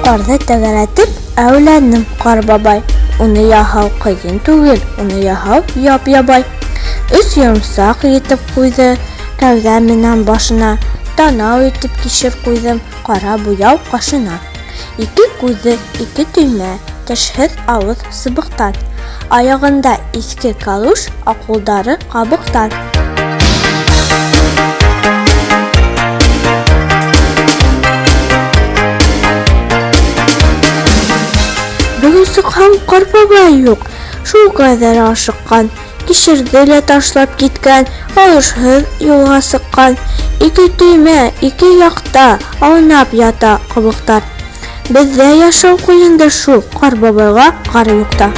Ҡарҙы тәгәрәтеп әүләнем, ҡар бабай. Уны яһау ҡыйын түгел, уны яһау яп-ябай. 3 йомсаҡ етеп ҡуйҙы кәүҙә менән башына. Танау итеп кишер ҡуйҙым ҡара буяу ҡашына. 2 күҙе, 2 төймә, тешһеҙ ауыҙ сыбыҡтан. Аяғында иҫке калуш, аҡылдары ҡабыҡтан. Бөгөн сыҡһам, ҡар бабай юҡ, шул ҡәҙәр ашыҡҡан. Кишерҙе лә ташлап киткән, алышһыҙ юлға сыҡҡан. 2 төймә, 2 яҡта аунап ята ҡабыҡтар. Беҙҙә йәшәү ҡуйынды шул, ҡар бабайға ҡар юҡта.